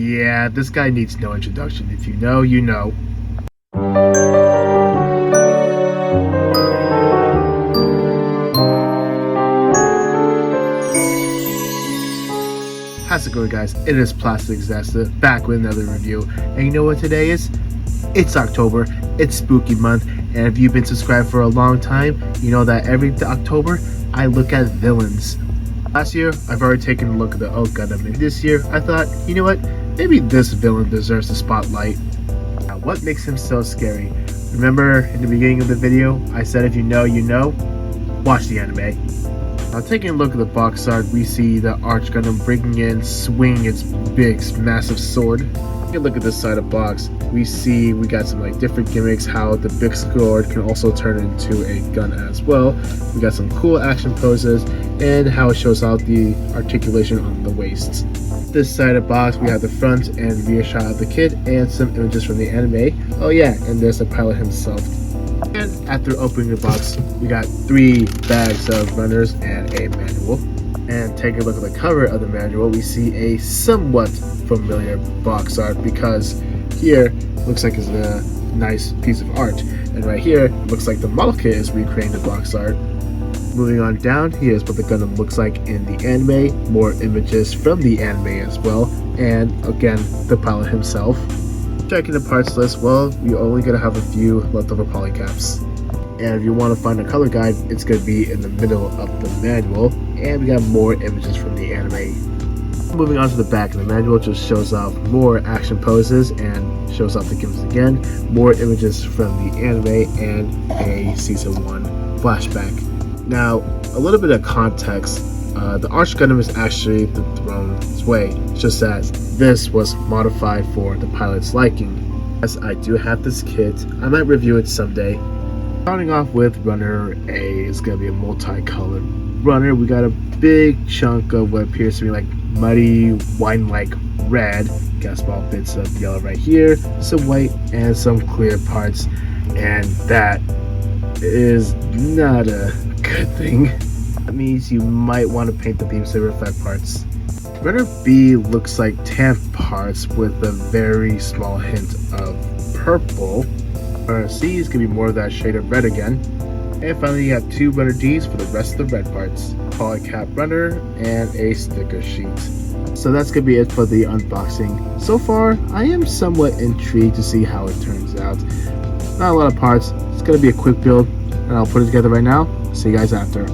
Yeah, this guy needs no introduction. If you know, you know. How's it going, guys? It is Plastic Disaster, back with another review. And you know what today is? It's October, it's spooky month, and if you've been subscribed for a long time, you know that every October, I look at villains. Last year, I've already taken a look at the old Gundam, and this year, I thought, you know what? Maybe this villain deserves the spotlight. Now, what makes him so scary? Remember in the beginning of the video, I said if you know, you know? Watch the anime. Now, taking a look at the box art, we see the Arche Gundam breaking in, swinging its big, massive sword. Take a look at this side of the box. We got some different gimmicks, how the big sword can also turn into a gun as well. We got some cool action poses, and how it shows out the articulation on the waist. This side of the box, we have the front and rear shot of the kid, and some images from the anime. Oh yeah, and there's the pilot himself. And after opening the box, we got 3 bags of runners and a manual. And take a look at the cover of the manual, we see a somewhat familiar box art, because here looks like it's a nice piece of art, and right here looks like the model kit is recreating the box art. Moving on down, here's what the Gundam looks like in the anime, more images from the anime as well, and again the pilot himself. Checking the parts list, well, you're only going to have a few leftover polycaps. And if you want to find a color guide, it's going to be in the middle of the manual, and we got more images from the anime. Moving on to the back of the manual, just shows off more action poses and shows off the gimmicks again, more images from the anime, and a season 1 flashback. Now, a little bit of context, the Arche Gundam is actually the Throne's Way, just that this was modified for the pilot's liking. As I do have this kit, I might review it someday. Starting off with Runner A, is going to be a multicolored runner. We got a big chunk of what appears to be like muddy, wine-like red. Got small bits of yellow right here, some white, and some clear parts. And that is not a good thing. That means you might want to paint the beams to reflect parts. Runner B looks like tan parts with a very small hint of purple. Runner C is going to be more of that shade of red again. And finally you have 2 Runner Ds for the rest of the red parts. Polycap runner and a sticker sheet. So that's going to be it for the unboxing. So far, I am somewhat intrigued to see how it turns out. Not a lot of parts, it's going to be a quick build, and I'll put it together right now. See you guys after.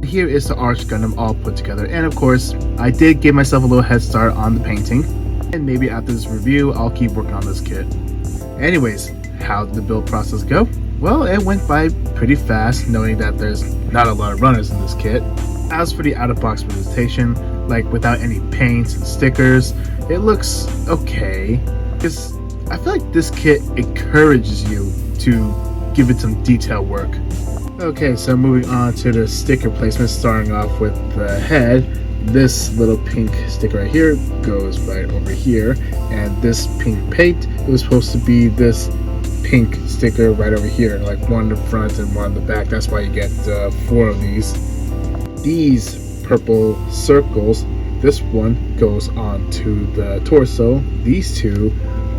Here is the Arche Gundam all put together, and of course I did give myself a little head start on the painting, and maybe after this review I'll keep working on this kit. Anyways, how did the build process go? Well, it went by pretty fast, knowing that there's not a lot of runners in this kit. As for the out-of-box presentation, without any paints and stickers, it looks okay, because I feel like this kit encourages you to give it some detail work. Okay, so moving on to the sticker placement, starting off with the head. This little pink sticker right here goes right over here, and this pink paint, it was supposed to be this pink sticker right over here, one in the front and one in the back. That's why you get 4 of these. These purple circles, this one goes onto the torso, these 2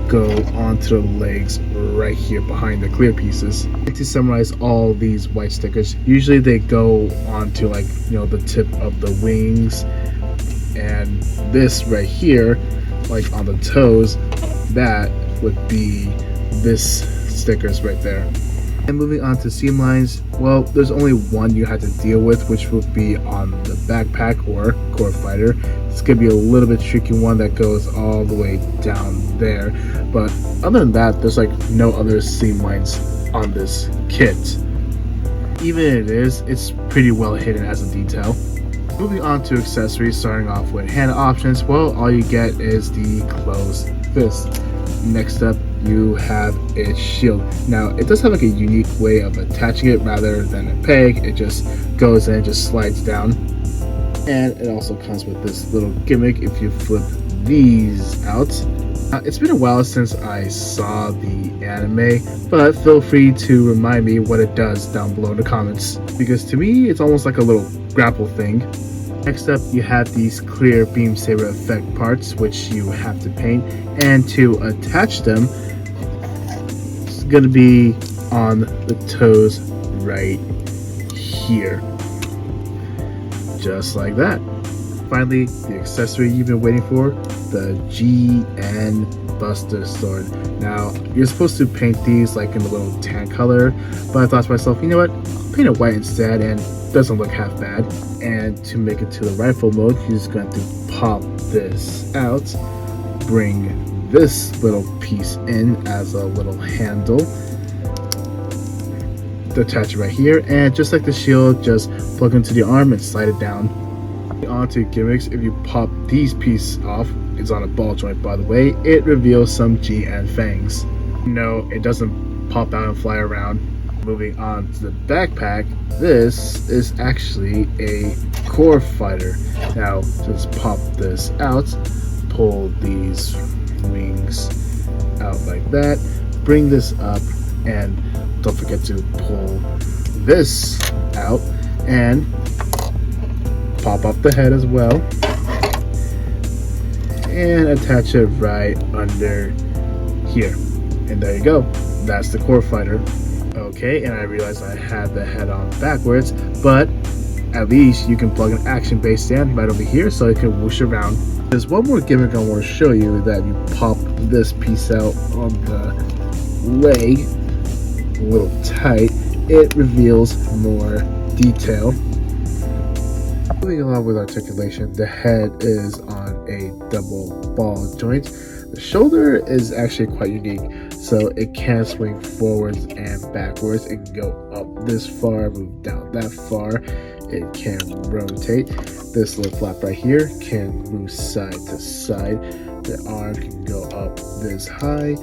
go onto the legs right here behind the clear pieces. To summarize all these white stickers, usually they go onto the tip of the wings, and this right here, on the toes, that would be this stickers right there. And moving on to seam lines, well, there's only one you have to deal with, which would be on the backpack or core fighter. It's gonna be a little bit tricky one that goes all the way down there, but other than that, there's no other seam lines on this kit. Even if it is, it's pretty well hidden as a detail. Moving on to accessories, starting off with hand options, well, all you get is the closed fist. Next up, you have its shield. Now, it does have a unique way of attaching it rather than a peg. It just goes in and just slides down. And it also comes with this little gimmick if you flip these out. It's been a while since I saw the anime, but feel free to remind me what it does down below in the comments, because to me it's almost like a little grapple thing. Next up, you have these clear beam saber effect parts which you have to paint, and to attach them it's going to be on the toes right here, just like that. Finally, the accessory you've been waiting for, the GN Buster Sword. Now, you're supposed to paint these like in a little tan color, but I thought to myself, you know what, I'll paint it white instead, and it doesn't look half bad. And to make it to the rifle mode, you're just going to pop this out, bring this little piece in as a little handle, attach it right here, and just like the shield, just plug into the arm and slide it down. Onto gimmicks, if you pop these pieces off, it's on a ball joint by the way, it reveals some GN fangs. No, it doesn't pop out and fly around. Moving on to the backpack, this is actually a core fighter. Now just pop this out, pull these wings out like that, bring this up, and don't forget to pull this out and pop up the head as well, and attach it right under here, and there you go, that's the core fighter. Okay, and I realized I had the head on backwards, but at least you can plug an action base stand right over here so it can whoosh around. There's one more gimmick I want to show you, that you pop this piece out on the leg a little tight, it reveals more detail. Moving along with articulation, the head is on a double ball joint. The shoulder is actually quite unique, so it can swing forwards and backwards. It can go up this far, move down that far. It can rotate. This little flap right here can move side to side. The arm can go up this high,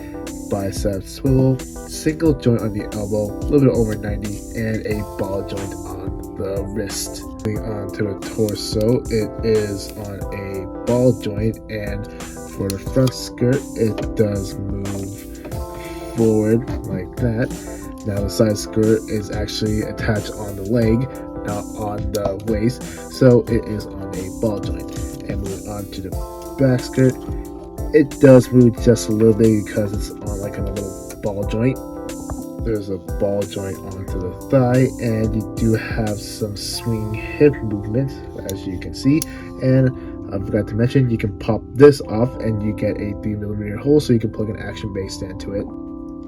bicep swivel, single joint on the elbow, a little bit over 90, and a ball joint on the wrist. Moving on to the torso, it is on a ball joint, and for the front skirt, it does move forward like that. Now the side skirt is actually attached on the leg, not on the waist, so it is on a ball joint. And moving on to the back skirt, it does move just a little bit because it's on like a little ball joint. There's a ball joint onto the thigh, and you do have some swing hip movement, as you can see. And I forgot to mention, you can pop this off and you get a 3mm hole, so you can plug an action base stand to it.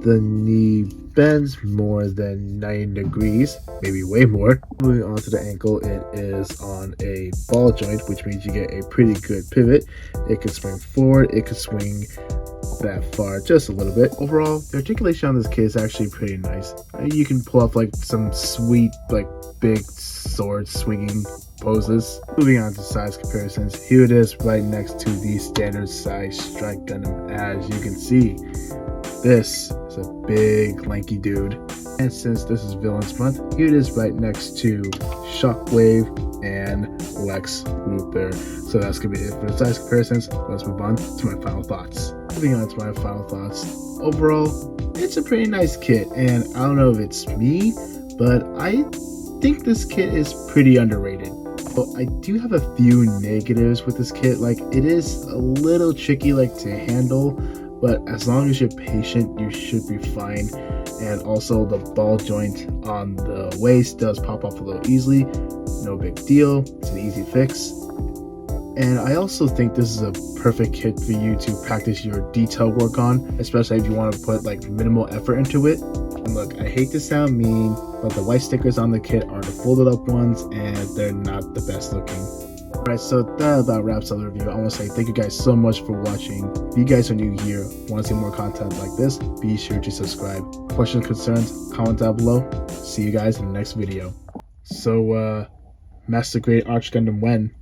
The knee bends more than 90 degrees, maybe way more. Moving on to the ankle, it is on a ball joint, which means you get a pretty good pivot. It can swing forward, it can swing that far just a little bit. Overall, the articulation on this kit is actually pretty nice. You can pull off like some sweet, like big sword swinging poses. Moving on to size comparisons, here it is right next to the standard size Strike Gundam. As you can see, this is a big lanky dude, and since this is Villains Month, here it is right next to Shockwave and Lex Luthor. So that's gonna be it for the size comparisons. Let's move on to my final thoughts. Moving on to my final thoughts, overall it's a pretty nice kit, and I don't know if it's me, but I think this kit is pretty underrated. But I do have a few negatives with this kit. Like, it is a little tricky like to handle, but as long as you're patient, you should be fine. And also the ball joint on the waist does pop off a little easily. No big deal, it's an easy fix. And I also think this is a perfect kit for you to practice your detail work on, especially if you want to put like minimal effort into it. And look, I hate to sound mean, but the white stickers on the kit are the folded up ones, and they're not the best looking. Alright, so that about wraps up the review. I want to say thank you guys so much for watching. If you guys are new here, want to see more content like this, be sure to subscribe. Questions, concerns, comment down below. See you guys in the next video. So, Master Grade Arche Gundam when?